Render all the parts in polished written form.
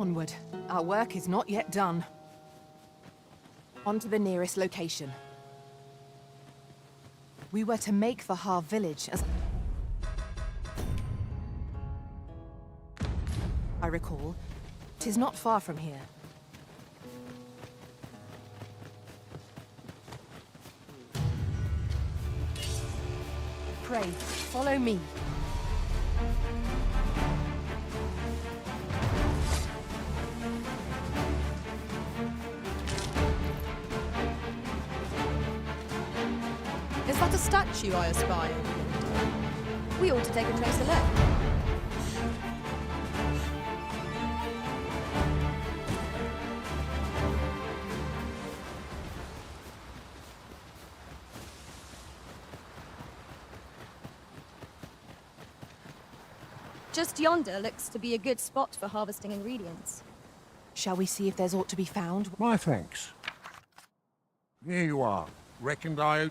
Onward. Our work is not yet done. On to the nearest location. We were to make for Har village as I recall. 'Tis not far from here. Pray, follow me. Is that a statue I espy? We ought to take a closer look. Just yonder looks to be a good spot for harvesting ingredients. Shall we see if there's aught to be found? My thanks. Here you are. Reckoned I...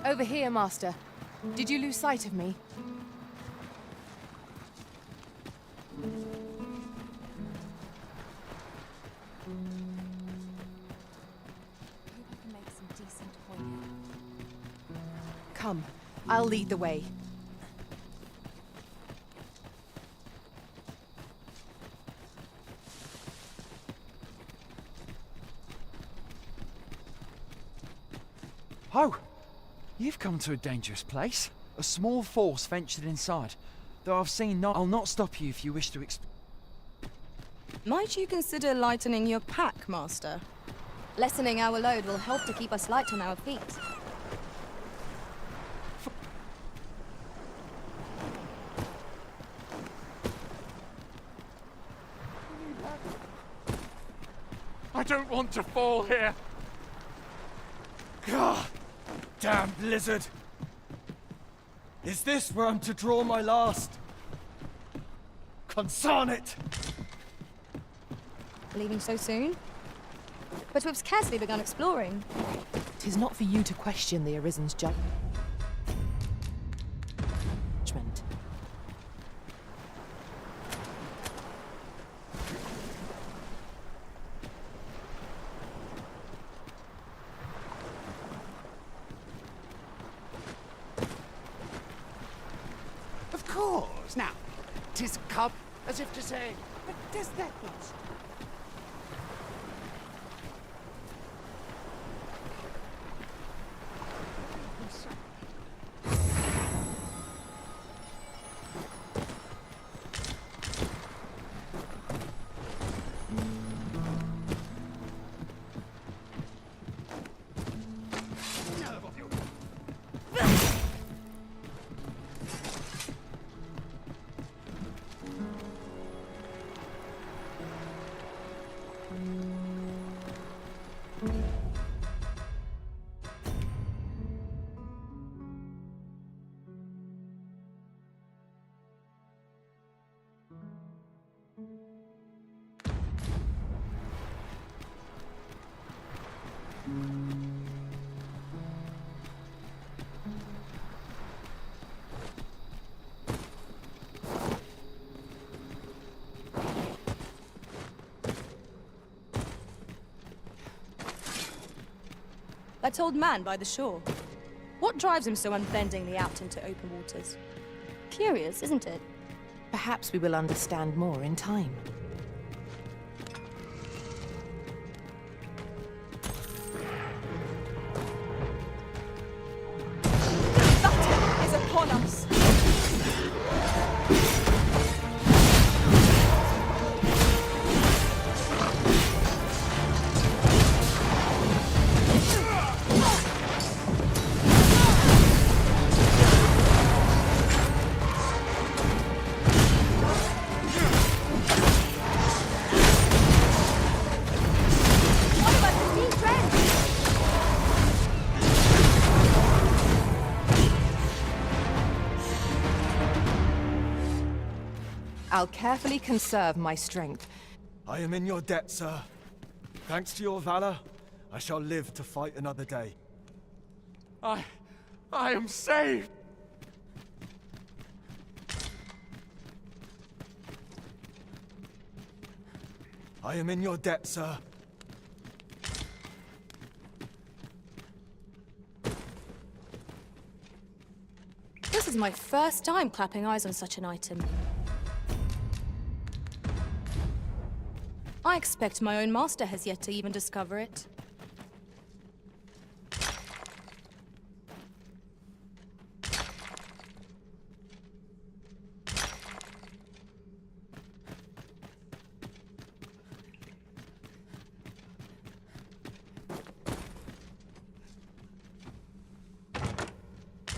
Over here, Master. Did you lose sight of me? Come, I'll lead the way. Oh! You've come to a dangerous place. A small force ventured inside. Though I've seen I'll not stop you if you wish to Might you consider lightening your pack, Master? Lessening our load will help to keep us light on our feet. I don't want to fall here. God, damn blizzard. Is this where I'm to draw my last? Consarn it! Leaving so soon? But we've scarcely begun exploring. 'Tis not for you to question the Arisen's judgment. Of course. Now, 'tis cub, as if to say, but does that not? That old man by the shore. What drives him so unbendingly out into open waters? Curious, isn't it? Perhaps we will understand more in time. That is upon us! I'll carefully conserve my strength. I am in your debt, sir. Thanks to your valor, I shall live to fight another day. I am saved! I am in your debt, sir. This is my first time clapping eyes on such an item. I expect my own master has yet to even discover it.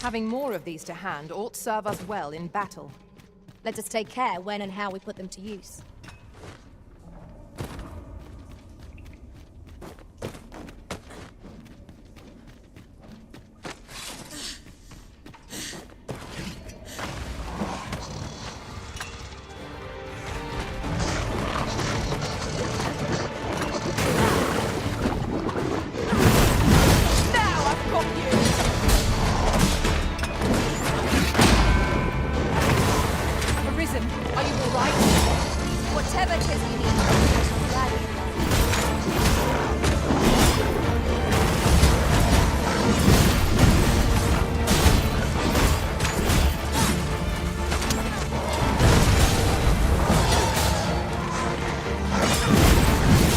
Having more of these to hand ought serve us well in battle. Let us take care when and how we put them to use. Whatever it is you need, I'm glad you know.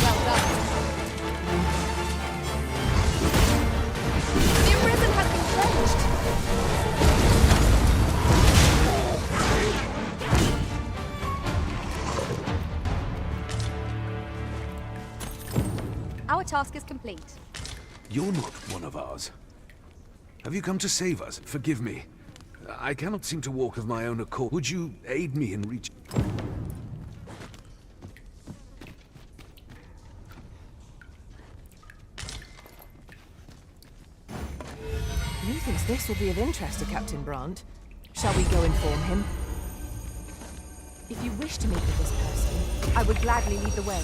Well done. The Arisen has been changed. Our task is complete. You're not one of ours. Have you come to save us? Forgive me. I cannot seem to walk of my own accord. Would you aid me in reaching... Methinks this will be of interest to Captain Brandt. Shall we go inform him? If you wish to meet with this person, I would gladly lead the way.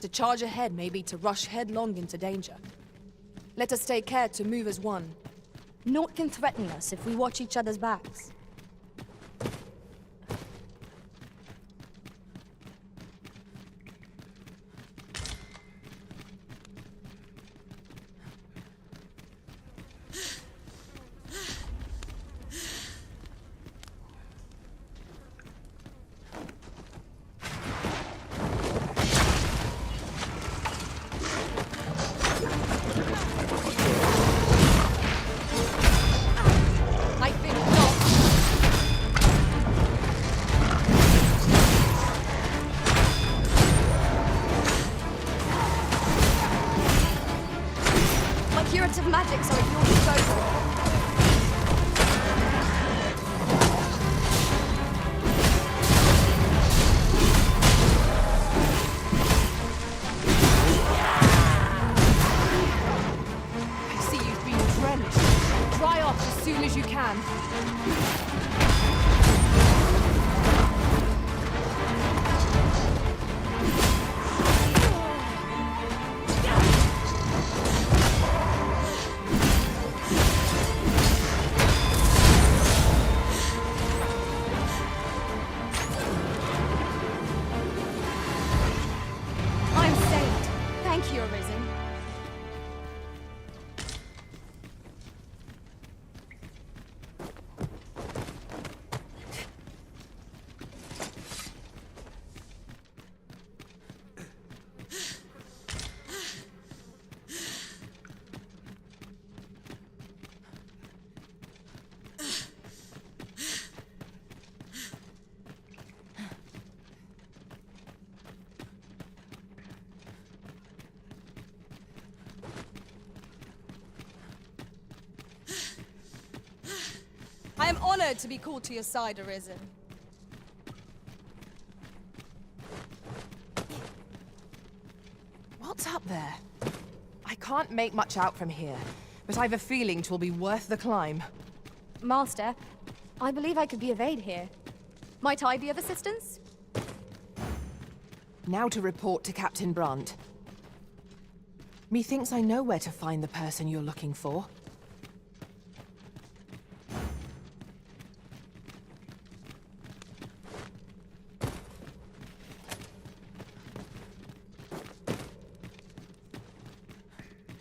To charge ahead may be to rush headlong into danger. Let us take care to move as one. Naught can threaten us if we watch each other's backs. Curative magics are at your disposal. I see you've been drenched. Dry off as soon as you can. Thank you, Arisen. I am honored to be called to your side, Arisen. up there? I can't make much out from here, but I've a feeling 'twill be worth the climb. Master, I believe I could be of aid here. Might I be of assistance? Now to report to Captain Brandt. Methinks I know where to find the person you're looking for.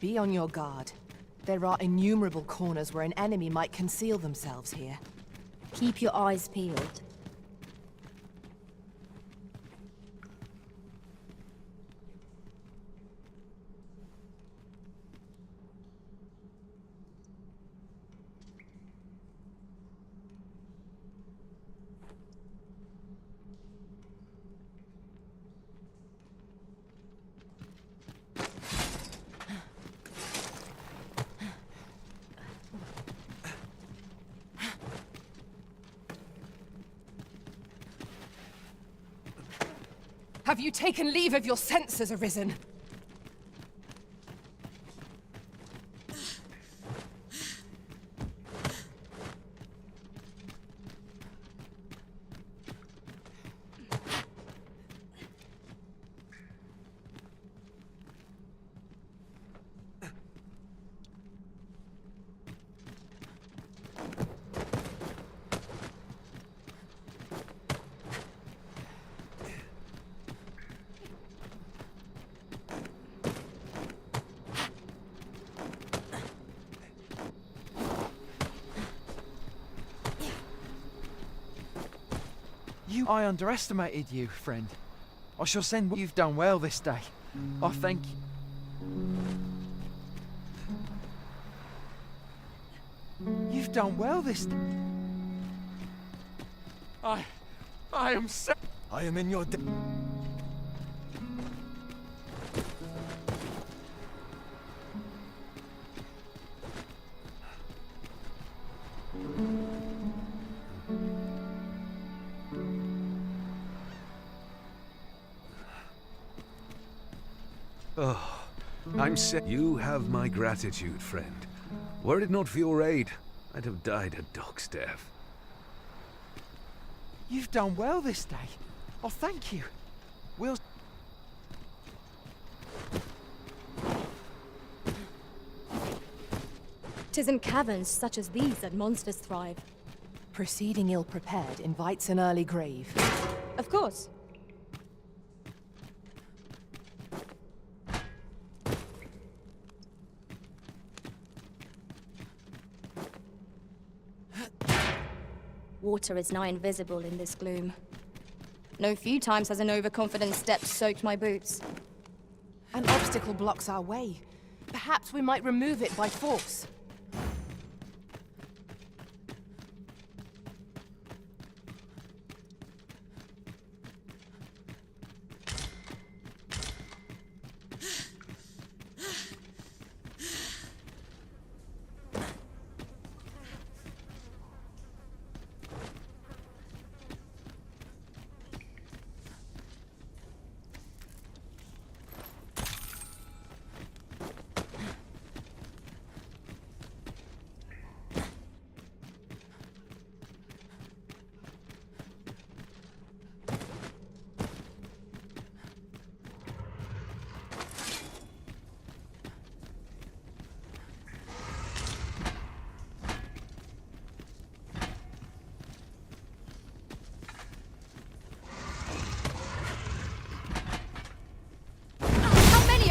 Be on your guard. There are innumerable corners where an enemy might conceal themselves here. Keep your eyes peeled. Have you taken leave of your senses, Arisen? I underestimated you, friend. I shall send. You've done well this day. I thank you. You've done well this day. I am I am in your debt. Oh, I'm set. You have my gratitude, friend. Were it not for your aid, I'd have died a dog's death. You've done well this day. I thank you. We'll. Tis in caverns such as these that monsters thrive. Proceeding ill-prepared invites an early grave. Of course. Water is nigh invisible in this gloom. No few times has an overconfident step soaked my boots. An obstacle blocks our way. Perhaps we might remove it by force.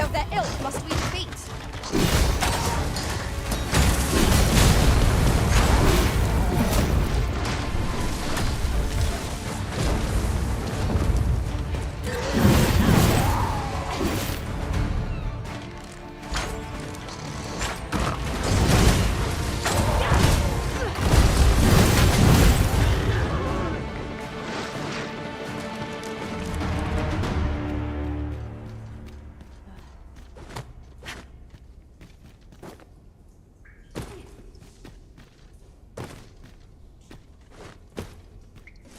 Of their ilk must we defeat?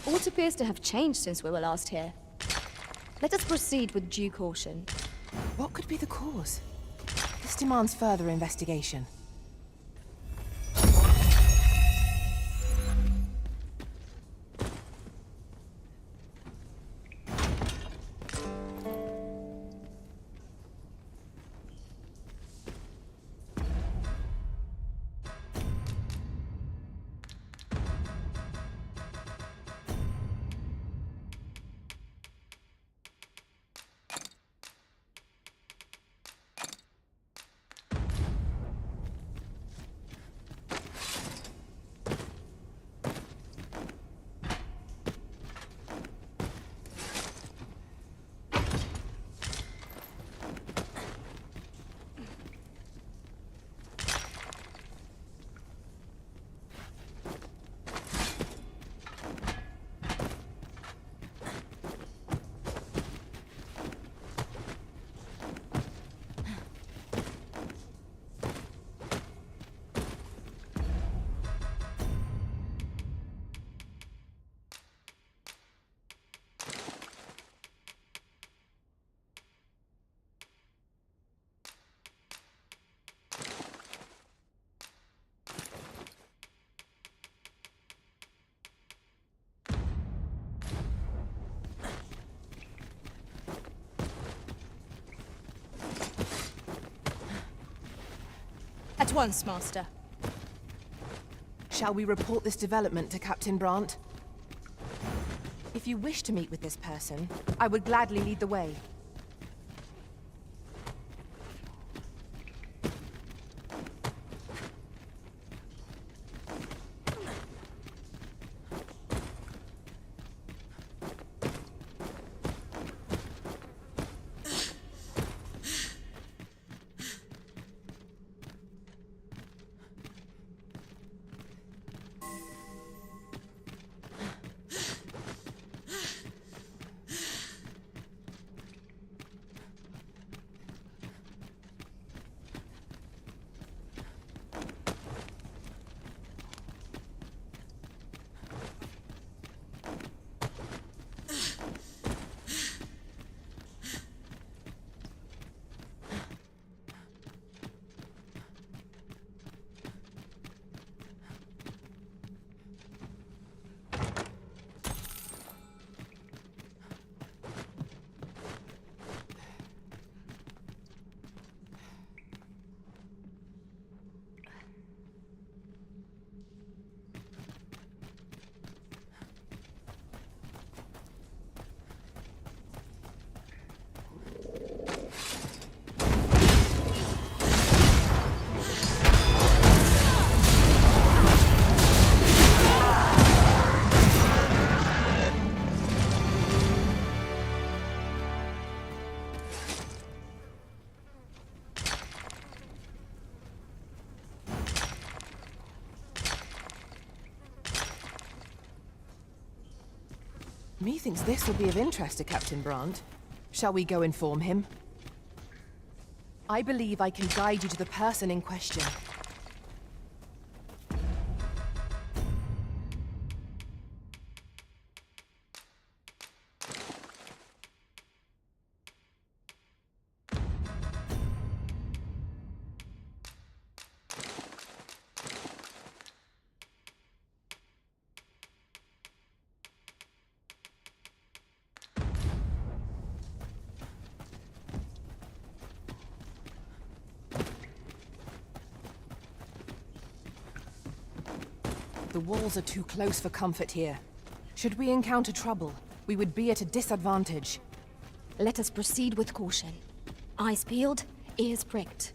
Aught appears to have changed since we were last here. Let us proceed with due caution. What could be the cause? This demands further investigation. At once, Master. Shall we report this development to Captain Brandt? If you wish to meet with this person, I would gladly lead the way. Methinks this will be of interest to Captain Brandt. Shall we go inform him? I believe I can guide you to the person in question. The walls are too close for comfort here. Should we encounter trouble, we would be at a disadvantage. Let us proceed with caution. Eyes peeled, ears pricked.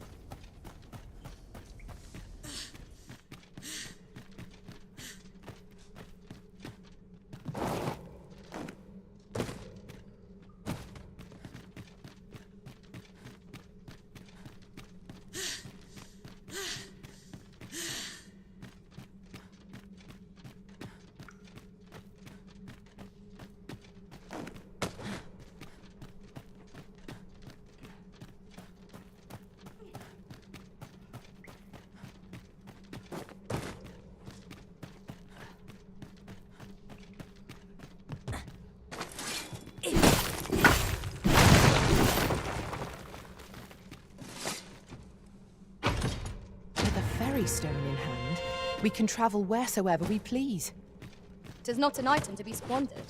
stone in hand, we can travel wheresoever we please. 'Tis not an item to be squandered.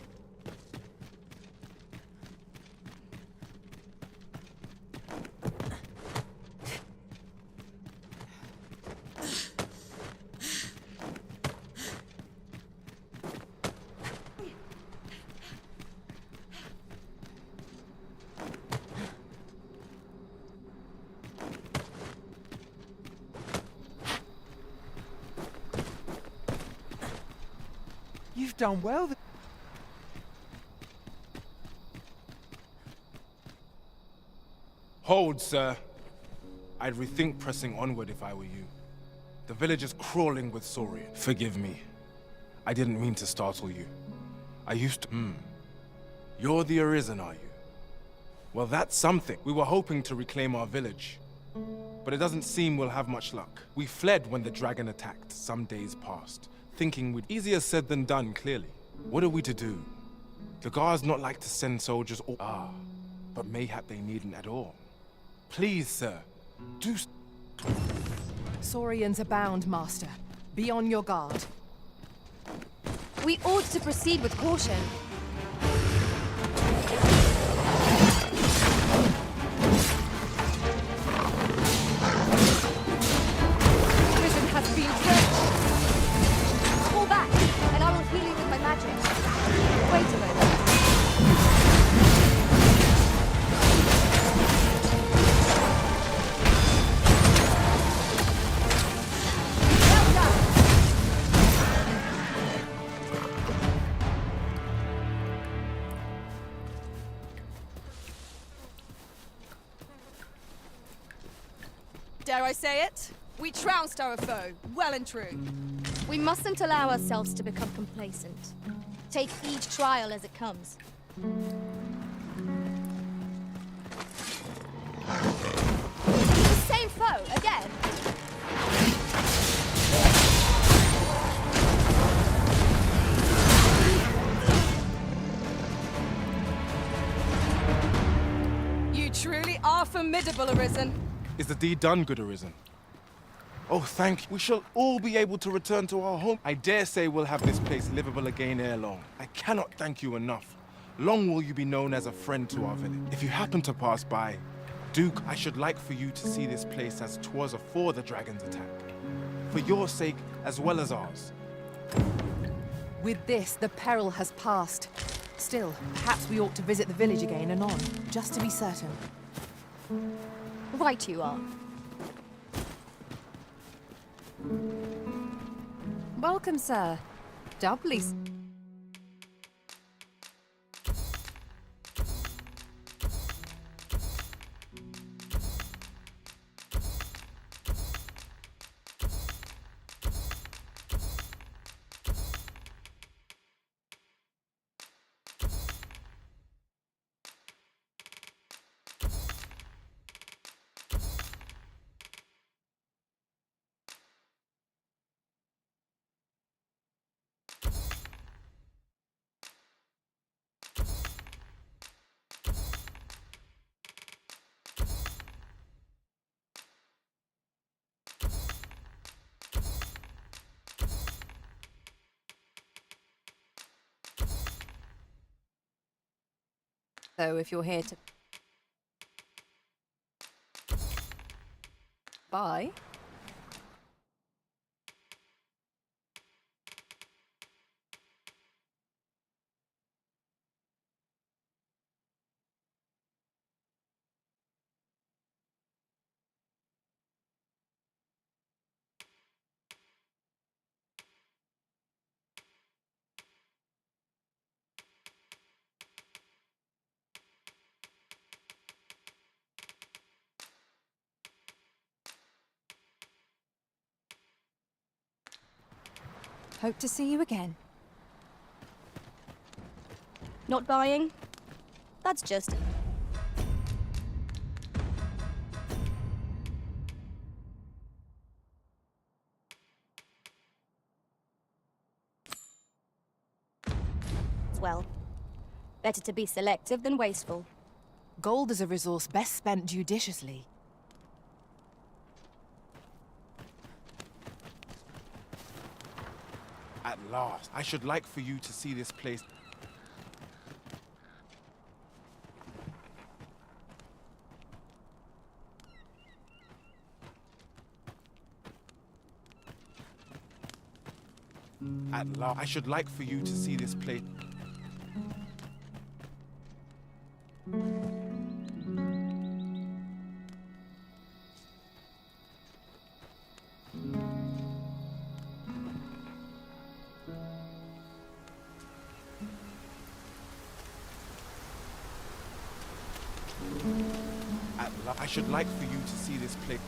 You've done well. Hold, sir. I'd rethink pressing onward if I were you. The village is crawling with Saurian. Forgive me. I didn't mean to startle you. I used to... You're the Arisen, are you? Well, that's something. We were hoping to reclaim our village. But it doesn't seem we'll have much luck. We fled when the dragon attacked some days past, thinking we'd... Easier said than done, clearly. What are we to do? The guards not like to send soldiers or... but mayhap they needn't at all. Please, sir, do... Saurians abound, Master. Be on your guard. We ought to proceed with caution. Prison has been trenched. Pull back, and I will heal you with my magic. Wait a moment. Well done. Dare I say it? We trounced our foe, well and true. We mustn't allow ourselves to become complacent. Take each trial as it comes. The same foe, again? You truly are formidable, Arisen. Is the deed done, good Arisen? Oh, thank you. We shall all be able to return to our home. I dare say we'll have this place livable again ere long. I cannot thank you enough. Long will you be known as a friend to our village. If you happen to pass by, Duke, I should like for you to see this place as 'twas afore the dragon's attack. For your sake, as well as ours. With this, the peril has passed. Still, perhaps we ought to visit the village again anon, just to be certain. Right you are. Welcome, sir. Doubly... So if you're here to... Bye. Hope to see you again. Not buying? That's just... Well, better to be selective than wasteful. Gold is a resource best spent judiciously. last, I should like for you to see this place. At last, I should like for you to see this place. I should like for you to see this place.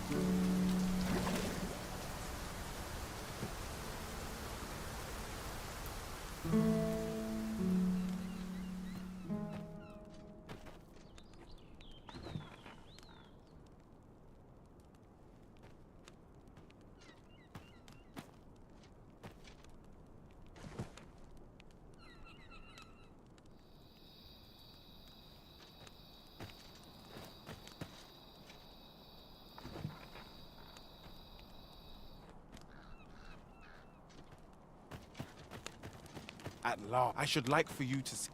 At last, I should like for you to see.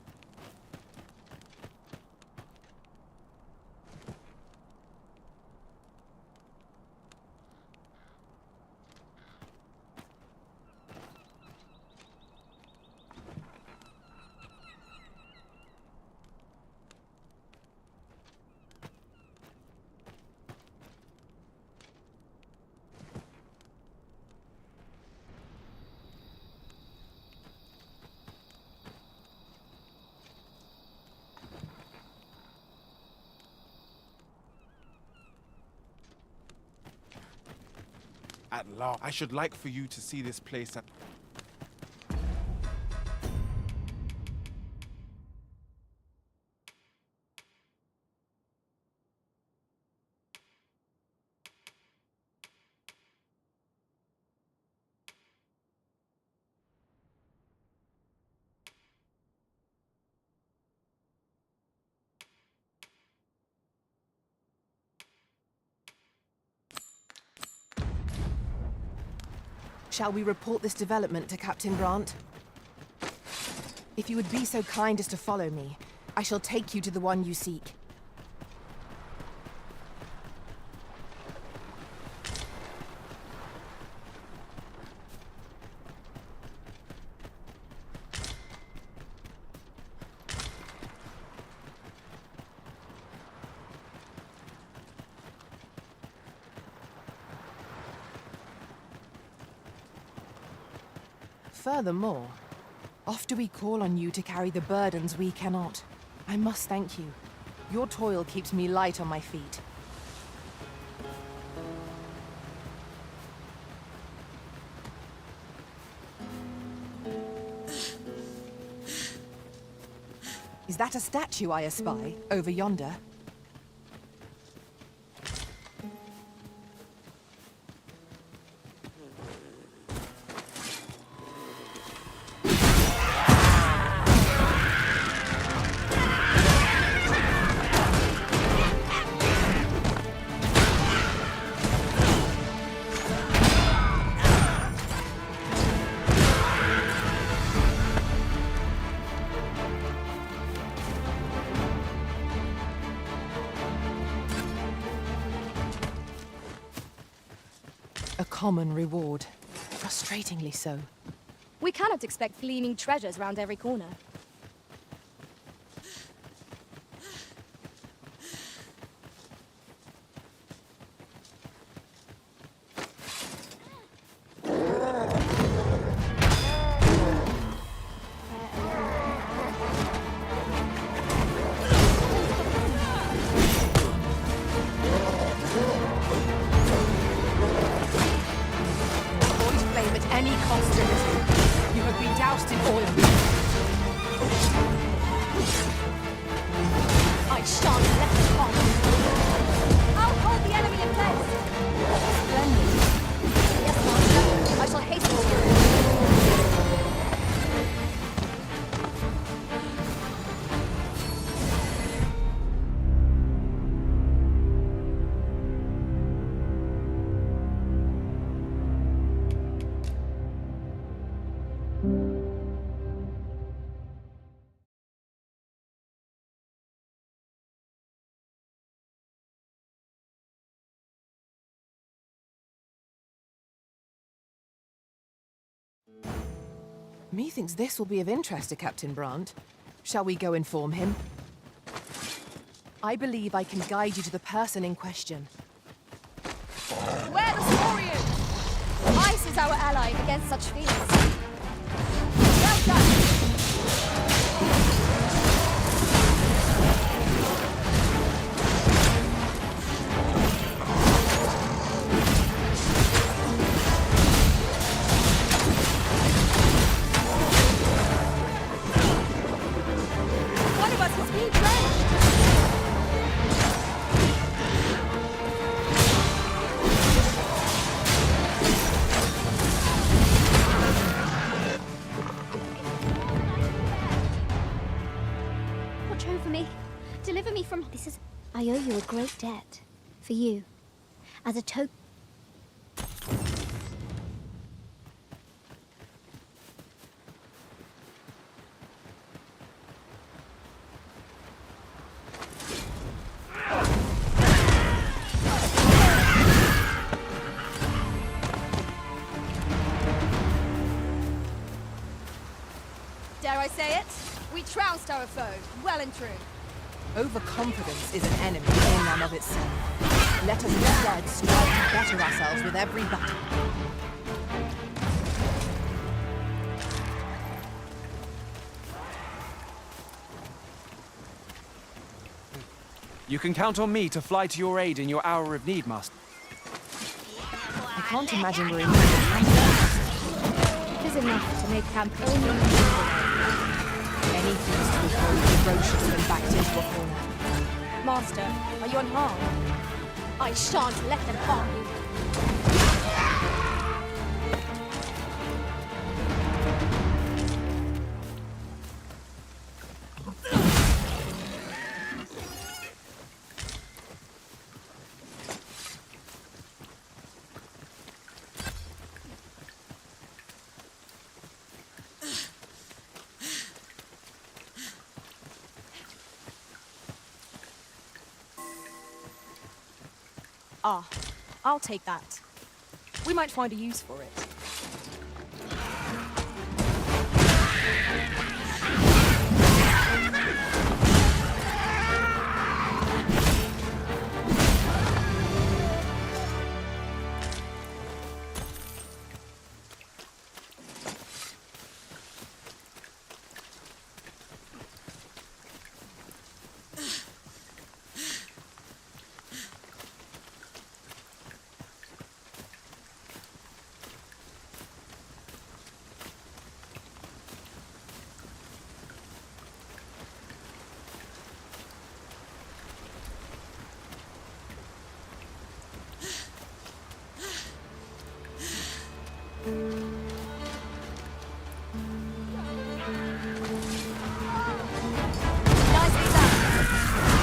At last, I should like for you to see this place. Shall we report this development to Captain Brandt? If you would be so kind as to follow me, I shall take you to the one you seek. Furthermore, oft do we call on you to carry the burdens we cannot. I must thank you. Your toil keeps me light on my feet. Is that a statue I espy, over yonder? A common reward. Frustratingly so. We cannot expect gleaming treasures round every corner. Any cost to this. You have been doused in oil. Methinks this will be of interest to Captain Brandt. Shall we go inform him? I believe I can guide you to the person in question. Where the Saurians? Ice is our ally against such fiends. Well done! One of us is being drenched! Watch over me. Deliver me from... I owe you a great debt. For you. As a token... Dare I say it? We trounced our foe, well and true. Overconfidence is an enemy in and of itself. Let us instead strive to better ourselves with every battle. You can count on me to fly to your aid in your hour of need, Master. I can't imagine we're in need of camp. It is enough to make camp only in Any beast will grow ferocious when backed into a corner. Master, are you unharmed? I shan't let them harm you. Ah, I'll take that. We might find a use for it.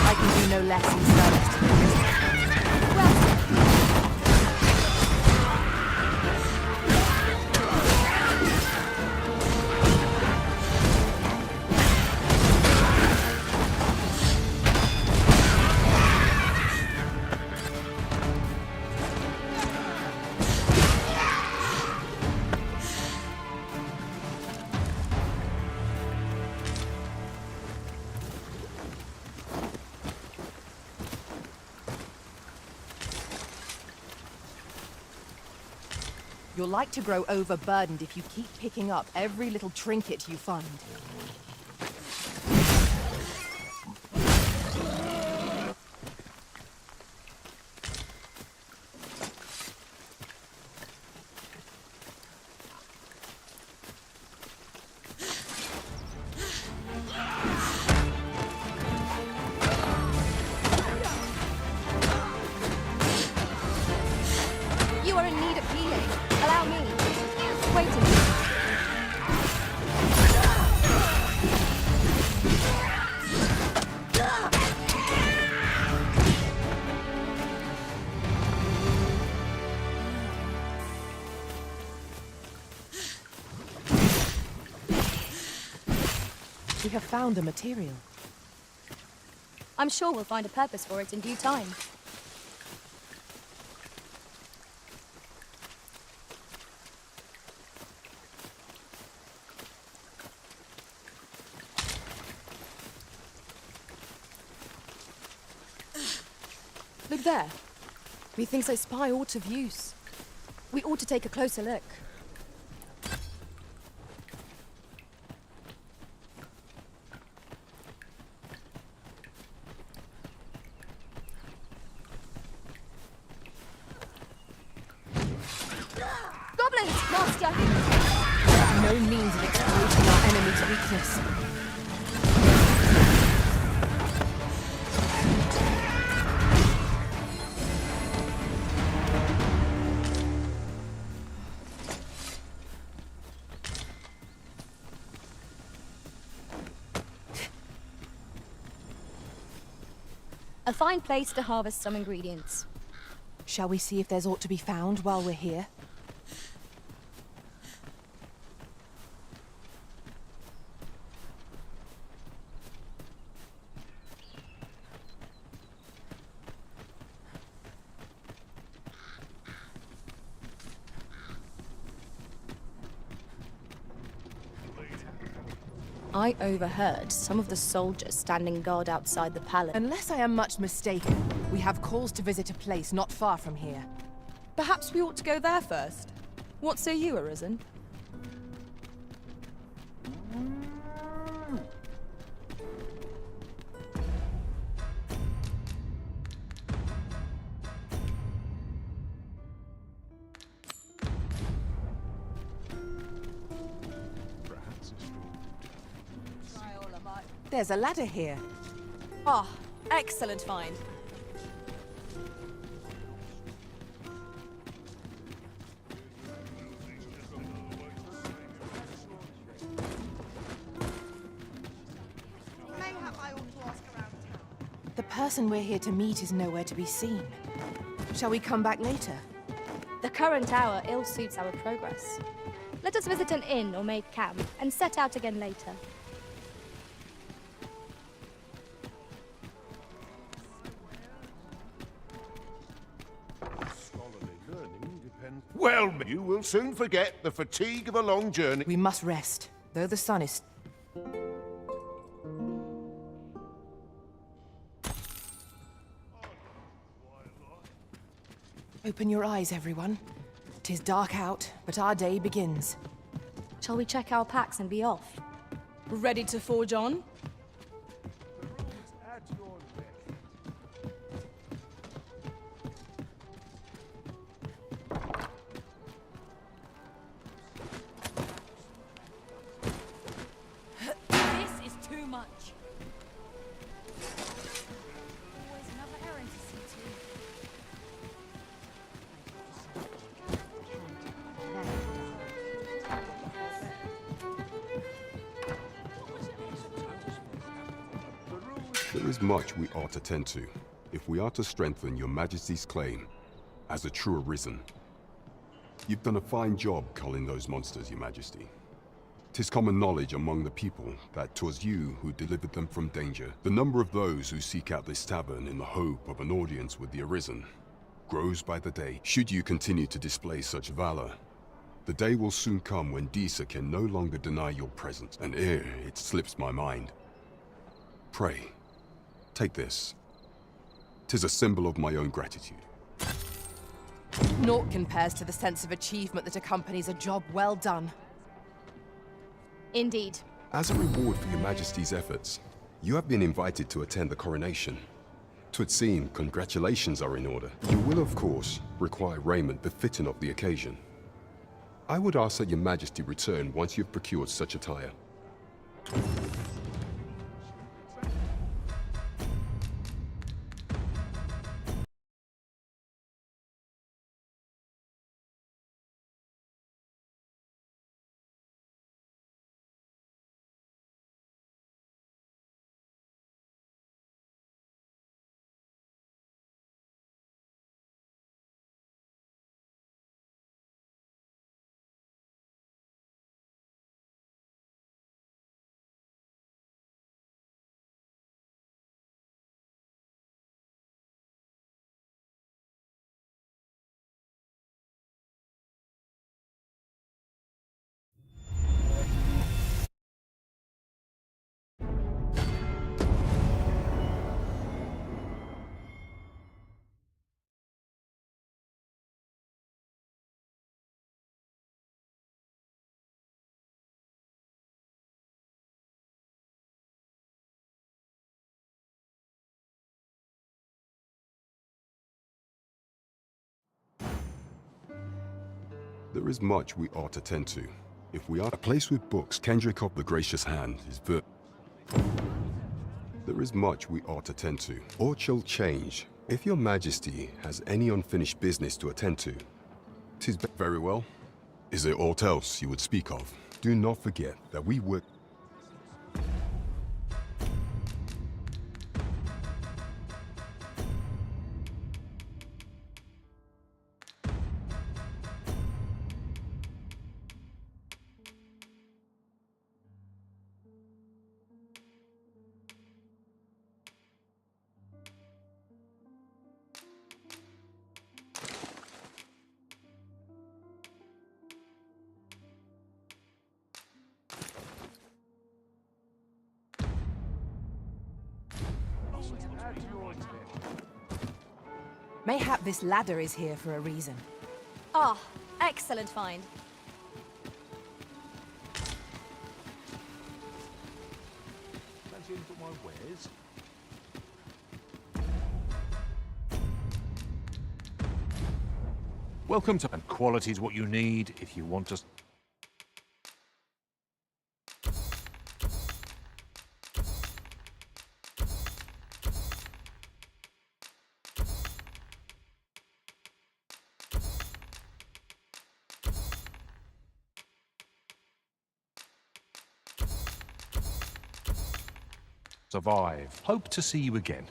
I can do no less in service to the You're like to grow overburdened if you keep picking up every little trinket you find. You are in need of healing. Allow me. Wait a minute. We have found a material. I'm sure we'll find a purpose for it in due time. Look there. Methinks I spy aught of use. We ought to take a closer look. Goblins, master! No means of exploiting our enemy's weakness. A fine place to harvest some ingredients. Shall we see if there's aught to be found while we're here? I overheard some of the soldiers standing guard outside the palace. Unless I am much mistaken, we have cause to visit a place not far from here. Perhaps we ought to go there first. What say you, Arisen? There's a ladder here. Ah, excellent find. The person we're here to meet is nowhere to be seen. Shall we come back later? The current hour ill suits our progress. Let us visit an inn or make camp and set out again later. Well, you will soon forget the fatigue of a long journey. We must rest, though the sun is... Open your eyes, everyone. 'Tis dark out, but our day begins. Shall we check our packs and be off? Ready to forge on? This is too much. Always another errand to see to. There is much we ought to tend to, if we are to strengthen your Majesty's claim as a true Arisen. You've done a fine job culling those monsters, your Majesty. 'Tis common knowledge among the people that 'twas you who delivered them from danger. The number of those who seek out this tavern in the hope of an audience with the Arisen grows by the day. Should you continue to display such valor, the day will soon come when Disa can no longer deny your presence, and ere it slips my mind. Pray, take this. 'Tis a symbol of my own gratitude. Naught compares to the sense of achievement that accompanies a job well done. Indeed. As a reward for your Majesty's efforts, you have been invited to attend the coronation. 'Twould seem congratulations are in order. You will, of course, require raiment befitting of the occasion. I would ask that your Majesty return once you've procured such attire. There is much we ought to tend to. If we are a place with books, Kendrick of the Gracious Hand is There is much we ought to tend to, or shall change. If your majesty has any unfinished business to attend to, 'tis very well. Is there aught else you would speak of? Do not forget that we work. Mayhap this ladder is here for a reason. Ah, excellent find. Fancy any of my wares? Welcome to... And quality's what you need if you want to... survive. Hope to see you again.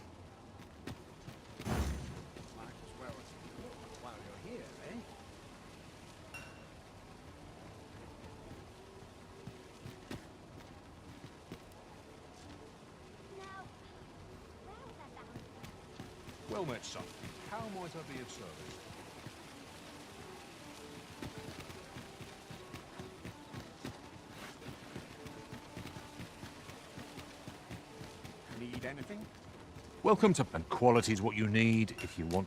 While you're here, eh? Well met, son. How might I be of service? Need anything? Welcome to... And quality's what you need if you want...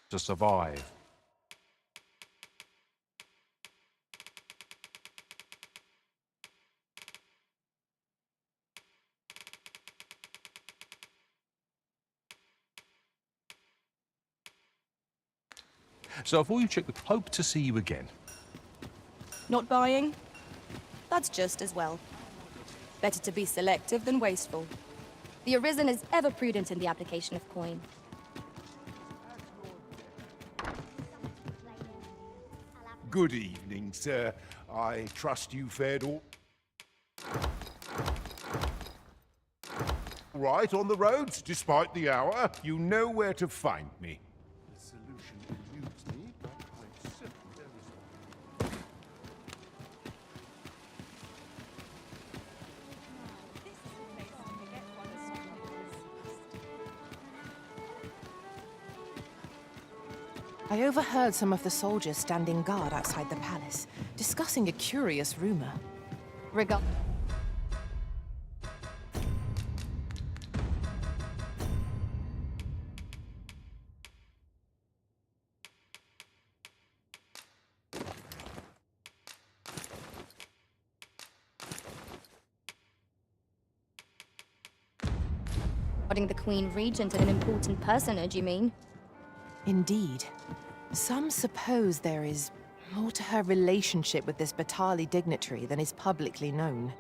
to survive. So before you check the... Hope to see you again. Not buying? That's just as well. Better to be selective than wasteful. The Arisen is ever prudent in the application of coin. Good evening, sir. I trust you fared all right on the roads, despite the hour. You know where to find me. The solution eludes me, but I'm certain there is one. I overheard some of the soldiers standing guard outside the palace, discussing a curious rumor. Regarding the Queen Regent and an important personage, you mean? Indeed. Some suppose there is more to her relationship with this Batali dignitary than is publicly known.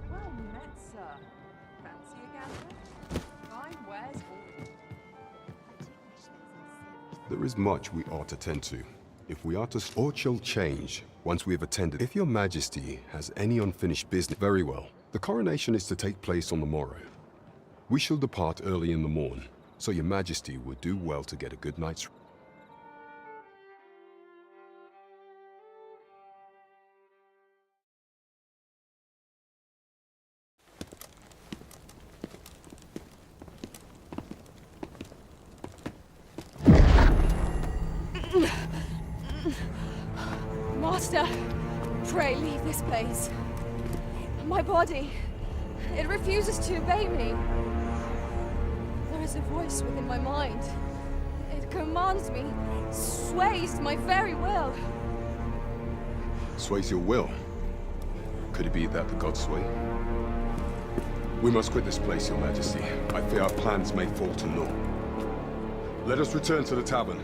Well met, sir. Fancy a gander? Fine wares all. There is much we ought to tend to. If we are to... Or shall change once we have attended. If your majesty has any unfinished business... Very well. The coronation is to take place on the morrow. We shall depart early in the morn, so your majesty would do well to get a good night's... Master, pray leave this place. My body, it refuses to obey me. There is a voice within my mind. It commands me, sways my very will. Sways your will? Could it be that the gods sway? We must quit this place, Your Majesty. I fear our plans may fall to naught. Let us return to the tavern.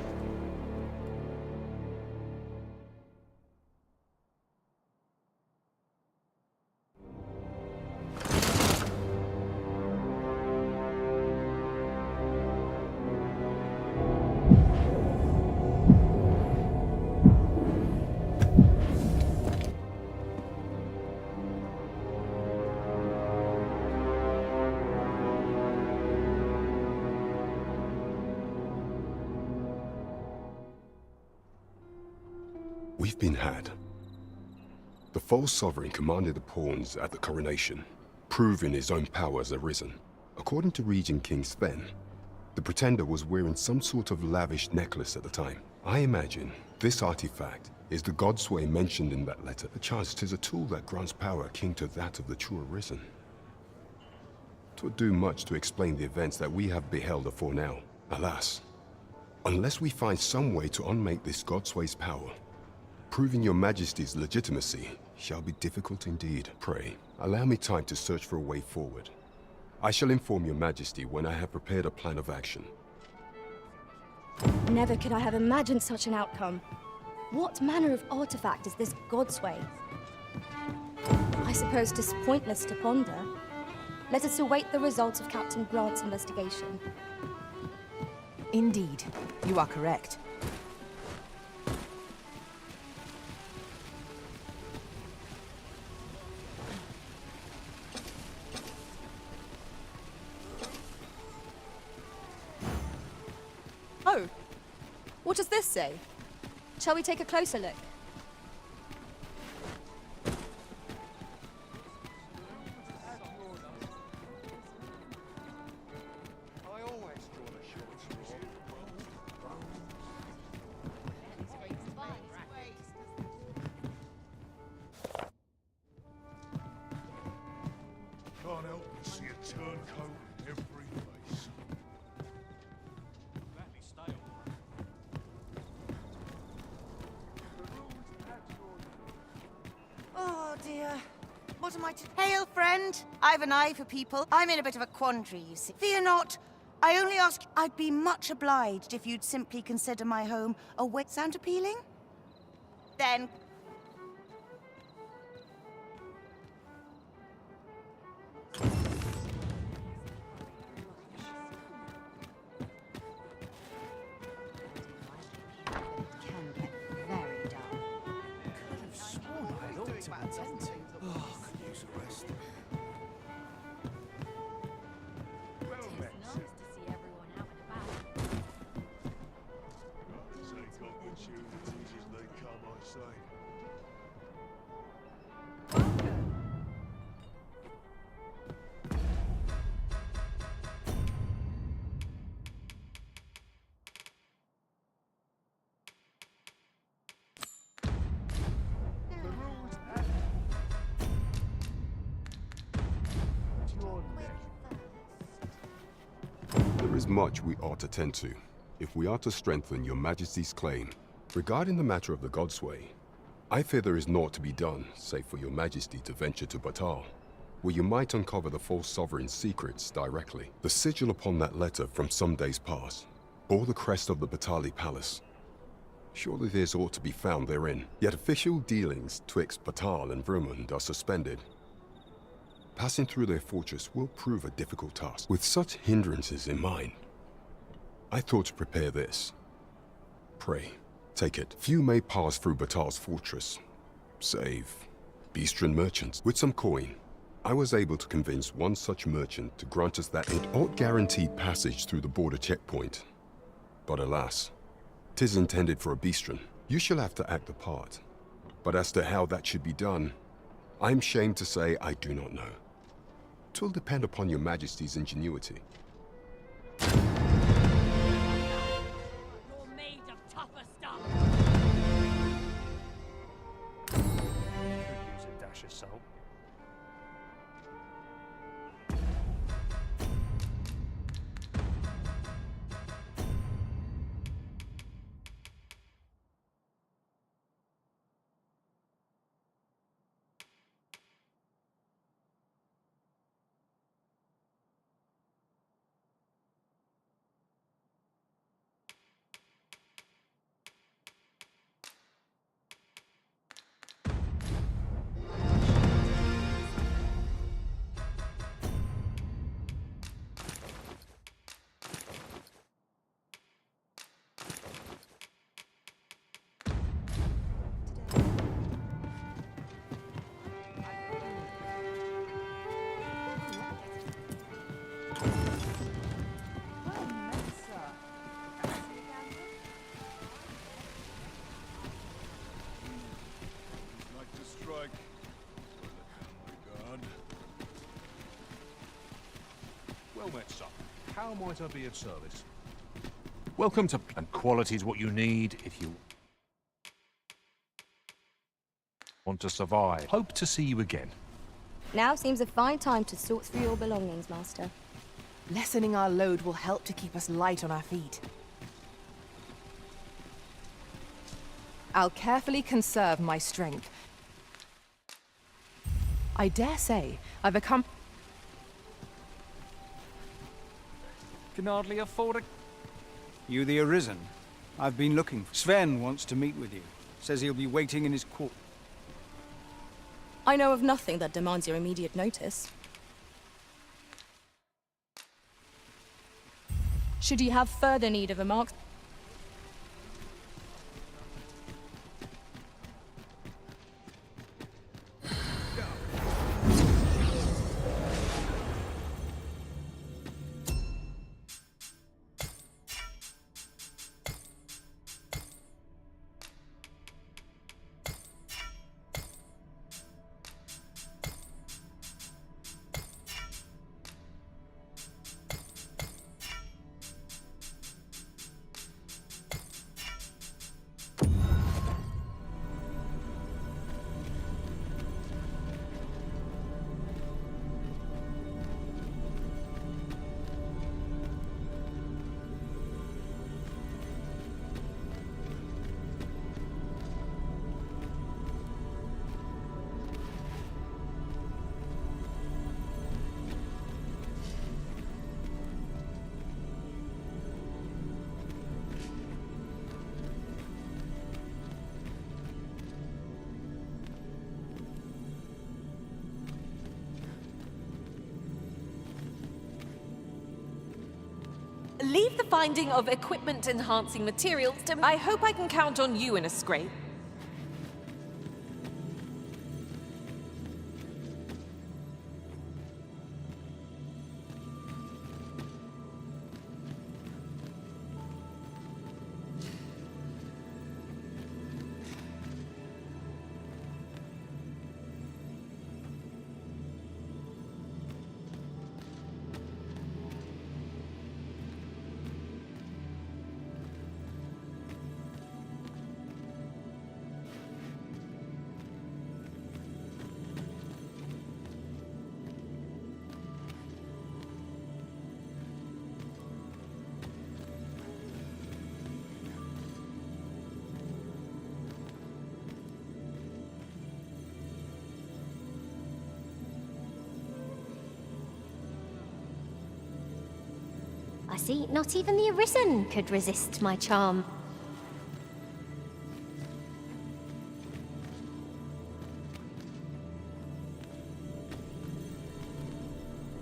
We've been had. The false sovereign commanded the pawns at the coronation, proving his own power as arisen. According to Regent King Sven, the pretender was wearing some sort of lavish necklace at the time. I imagine this artifact is the godsway mentioned in that letter. Perchance 'tis a tool that grants power akin to that of the true arisen. 'Twould do much to explain the events that we have beheld afore now. Alas, unless we find some way to unmake this godsway's power, proving your Majesty's legitimacy shall be difficult indeed. Pray, allow me time to search for a way forward. I shall inform your Majesty when I have prepared a plan of action. Never could I have imagined such an outcome. What manner of artifact is this godsway? I suppose 'tis pointless to ponder. Let us await the results of Captain Grant's investigation. Indeed, you are correct. Oh, what does this say? Shall we take a closer look? Can't help but see a turncoat in every place. Oh dear. What am I to... Hail, friend. I've an eye for people. I'm in a bit of a quandary, you see. Fear not. I only ask... I'd be much obliged if you'd simply consider my home a way... Sound appealing? Then... There is much we ought to tend to, if we are to strengthen your Majesty's claim. Regarding the matter of the godsway, I fear there is naught to be done, save for your Majesty to venture to Batal, where you might uncover the false sovereign's secrets directly. The sigil upon that letter from some days past bore the crest of the Batali Palace. Surely there's aught to be found therein. Yet official dealings twixt Batal and Vermund are suspended. Passing through their fortress will prove a difficult task. With such hindrances in mind, I thought to prepare this. Pray, take it. Few may pass through Batal's fortress, save Beastren merchants. With some coin, I was able to convince one such merchant to grant us that it ought guaranteed passage through the border checkpoint. But alas, 'tis intended for a Beastren. You shall have to act the part. But as to how that should be done, I'm shamed to say I do not know. 'Twill depend upon your Majesty's ingenuity. You're made of tougher stuff. Well met, son. How might I be of service? Welcome to... And quality's what you need if you want to survive. Hope to see you again. Now seems a fine time to sort through your belongings, Master. Lessening our load will help to keep us light on our feet. I'll carefully conserve my strength. I dare say I've become... Can hardly afford a... You the Arisen? I've been looking. Sven wants to meet with you. Says he'll be waiting in his court. I know of nothing that demands your immediate notice. Should you have further need of a mark... Leave the finding of equipment-enhancing materials to... I hope I can count on you in a scrape. I see, not even the Arisen could resist my charm.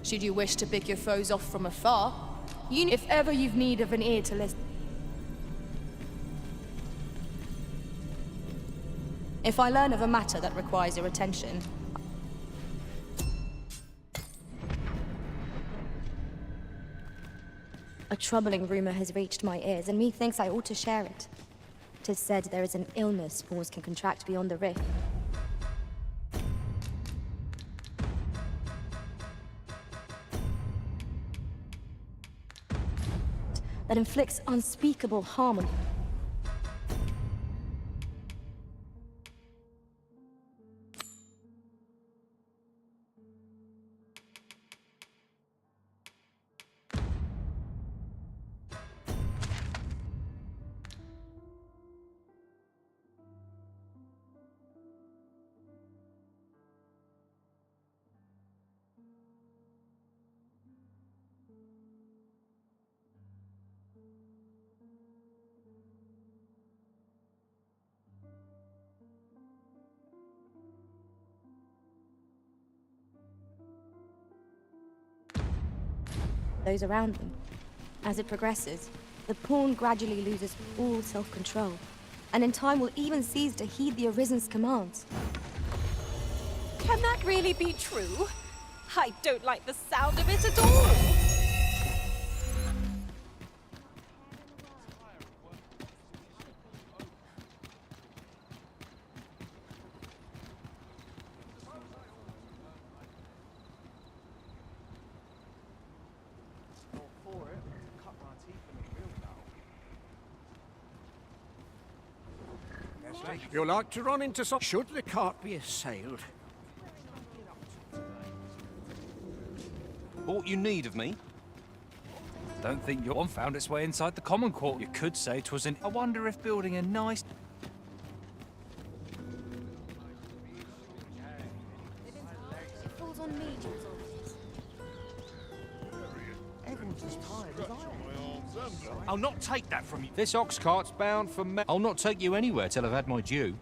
Should you wish to pick your foes off from afar, if ever you've need of an ear to listen. If I learn of a matter that requires your attention, A troubling rumor has reached my ears, and methinks I ought to share it. 'Tis said there is an illness spores can contract beyond the rift. That inflicts unspeakable harm on... those around them. As it progresses, the pawn gradually loses all self-control, and in time will even cease to heed the Arisen's commands. Can that really be true? I don't like the sound of it at all. You'll like to run into some... Should the cart be assailed? What you need of me? Don't think your one found its way inside the common court. You could say 'twas an... I wonder if building a nice... It falls on me to resolve this. Everyone's as tired as I am. I'll not take that from you. This ox cart's bound for me. I'll not take you anywhere till I've had my due.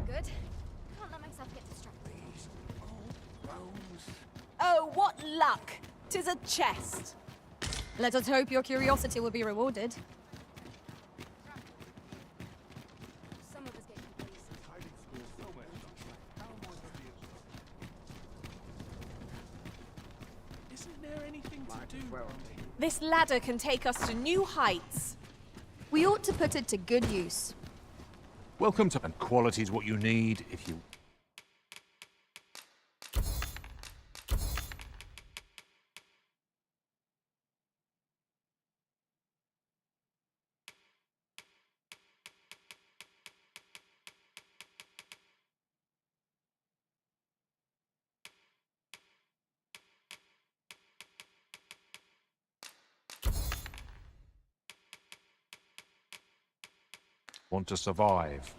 Good. Can't let myself get distracted. Oh, what luck! 'Tis a chest. Let us hope your curiosity will be rewarded. Some of us get complacent. Isn't there anything to do? This ladder can take us to new heights. We ought to put it to good use. Welcome to... And quality's what you need if you... want to survive.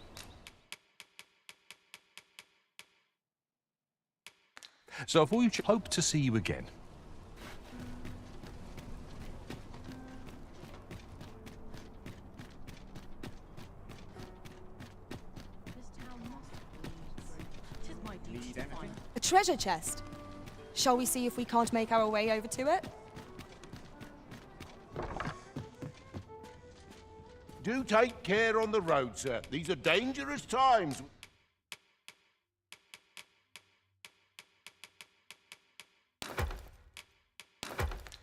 So if we hope to see you again. A treasure chest. Shall we see if we can't make our way over to it? Do take care on the road, sir. These are dangerous times.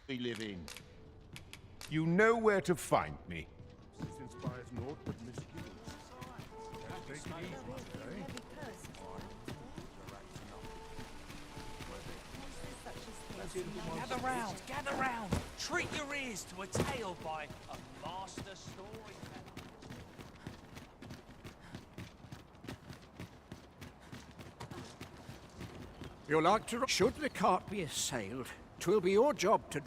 We live in. You know where to find me. This inspires naught but misgivings. Take it easy, Gather round, gather round. Treat your ears to a tale by a master storyteller. You'll like to... Should the cart be assailed, 'twill be your job to...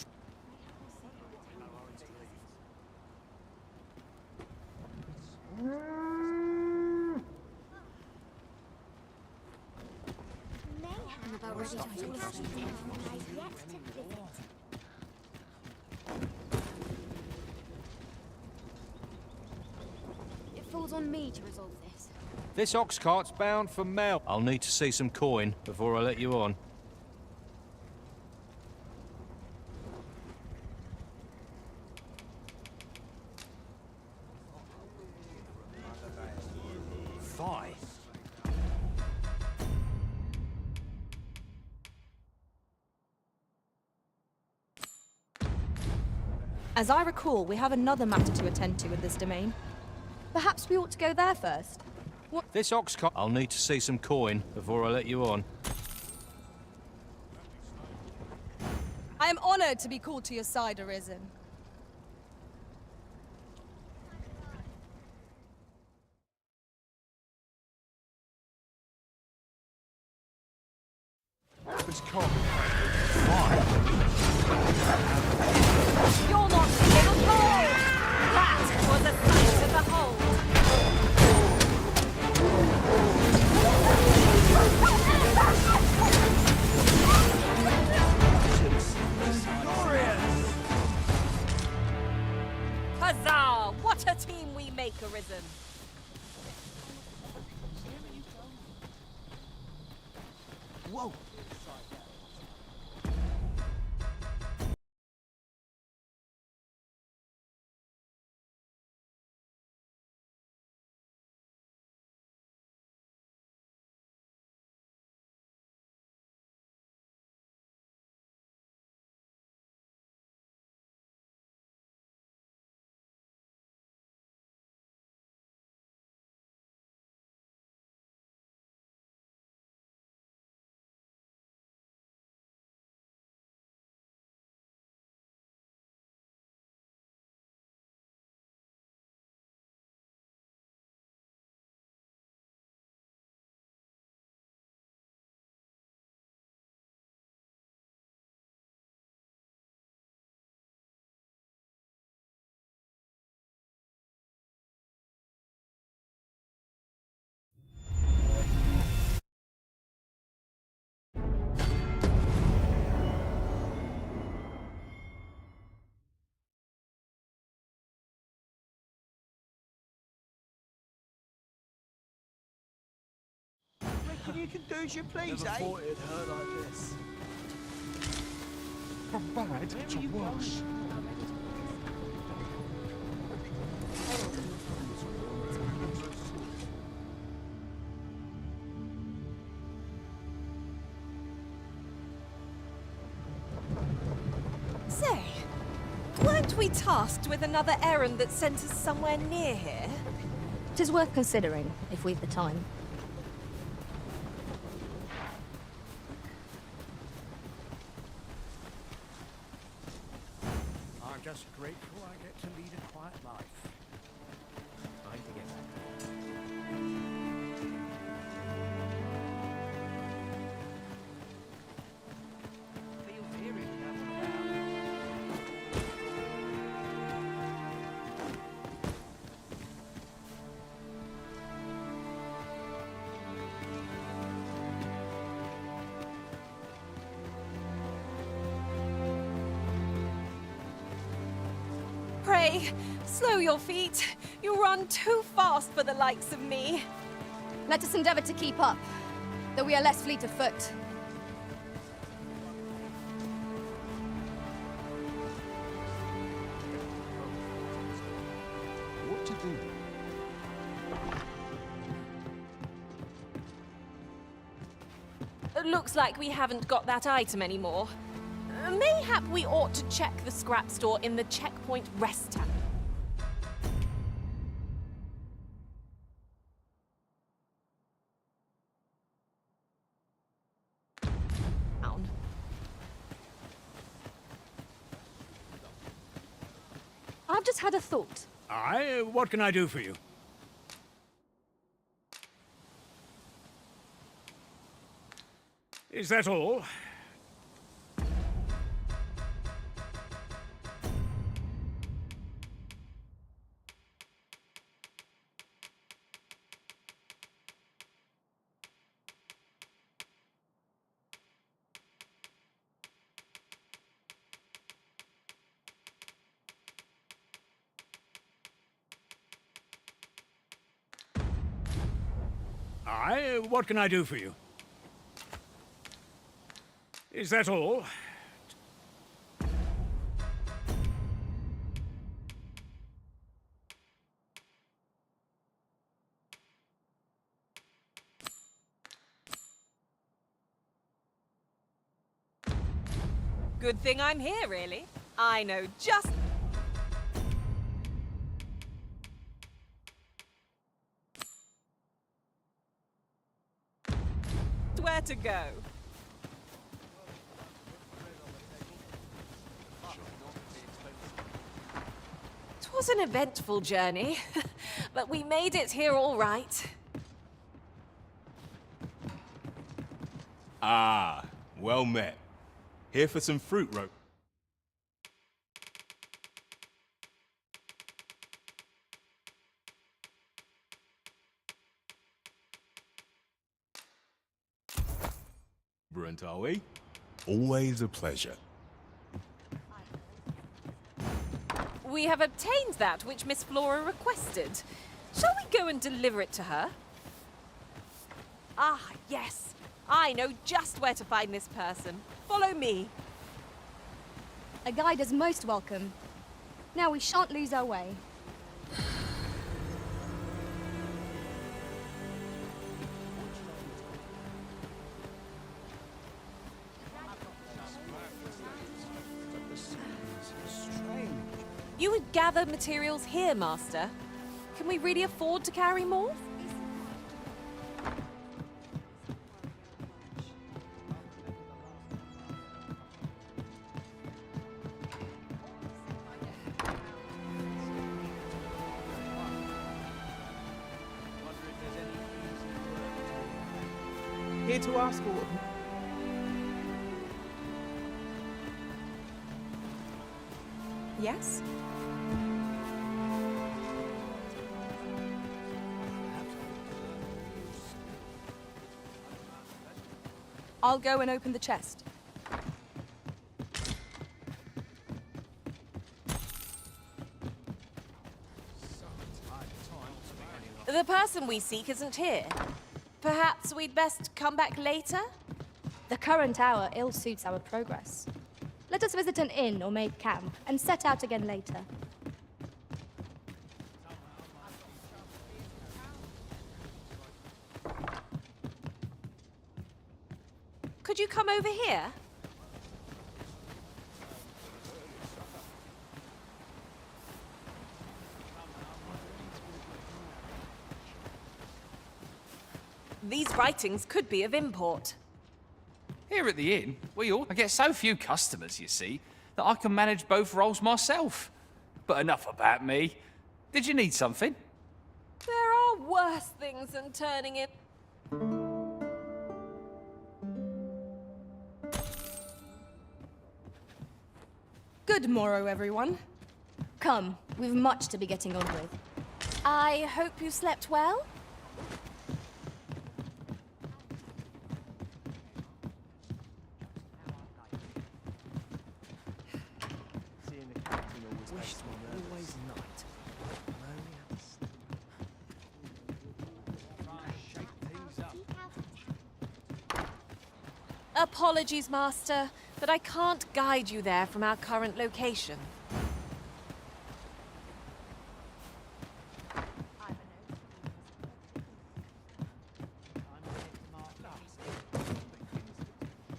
I'm about ready to do something I've yet to visit. It falls on me to resolve this. This ox cart's bound for Mel. I'll need to see some coin before I let you on. Fie. As I recall, we have another matter to attend to in this domain. Perhaps we ought to go there first. This ox cart. I'll need to see some coin before I let you on. I am honored to be called to your side, Arisen. This car. You're not Liverpool! That was a sight to behold. Huzzah! What a team we make, Arisen. Whoa! You can do as you please, Never eh? thought it'd hurt like this. From bad to worse. Say, weren't we tasked with another errand that sent us somewhere near here? Tis worth considering, if we've the time. I'm just grateful I get to lead a quiet life. Trying to get back. Feels eerie to have one about. Pray, slow your feet. You run too fast for the likes of me. Let us endeavor to keep up, though we are less fleet of foot. What do you do? It looks like we haven't got that item anymore. Mayhap we ought to check the scrap store in the checkpoint rest town. I've just had a thought. Aye, what can I do for you? Is that all? Aye, what can I do for you? Is that all? Good thing I'm here, really. I know just... Where to go? It was an eventful journey, but we made it here all right. Ah, well met. Here for some fruit rope. Brunt, are we? Always a pleasure. We have obtained that which Miss Flora requested. Shall we go and deliver it to her? Ah, yes. I know just where to find this person. Follow me. A guide is most welcome. Now we shan't lose our way. You would gather materials here, Master. Can we really afford to carry more? Here to ask all. Yes? I'll go and open the chest. The person we seek isn't here. Perhaps we'd best come back later? The current hour ill suits our progress. Let us visit an inn or make camp, and set out again later. Could you come over here? These writings could be of import. Here at the inn, I get so few customers, you see, that I can manage both roles myself. But enough about me. Did you need something? There are worse things than turning it. Good morrow, everyone. Come, we've much to be getting on with. I hope you slept well? Always night. Apologies, Master, but I can't guide you there from our current location.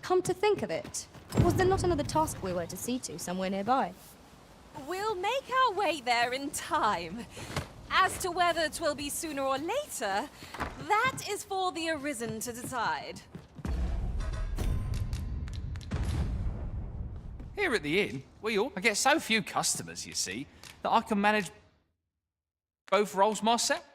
Come to think of it, was there not another task we were to see to somewhere nearby? We'll make our way there in time. As to whether 'twill be sooner or later, that is for the Arisen to decide. Here at the inn, I get so few customers, you see, that I can manage both roles myself.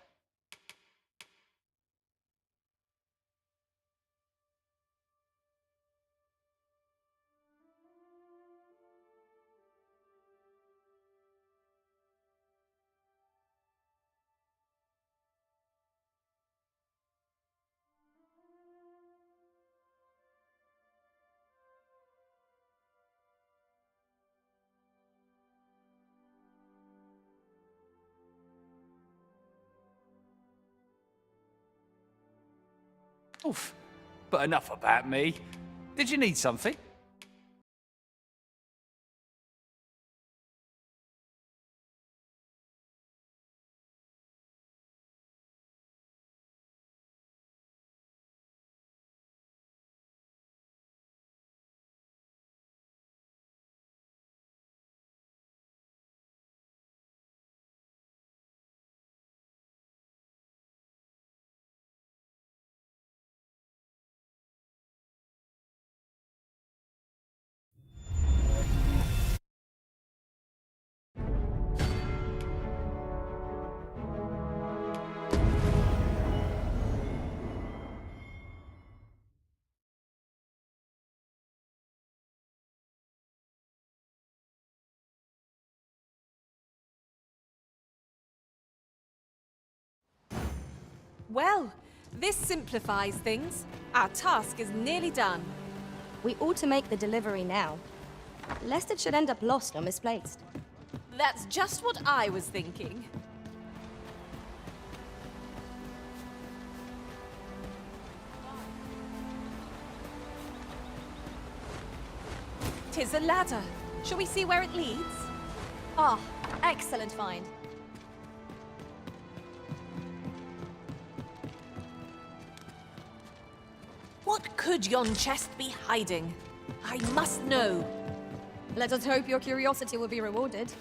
Oof. But enough about me. Did you need something? Well, this simplifies things. Our task is nearly done. We ought to make the delivery now, lest it should end up lost or misplaced. That's just what I was thinking. 'Tis a ladder. Shall we see where it leads? Ah, excellent find. What could yon chest be hiding? I must know. Let us hope your curiosity will be rewarded.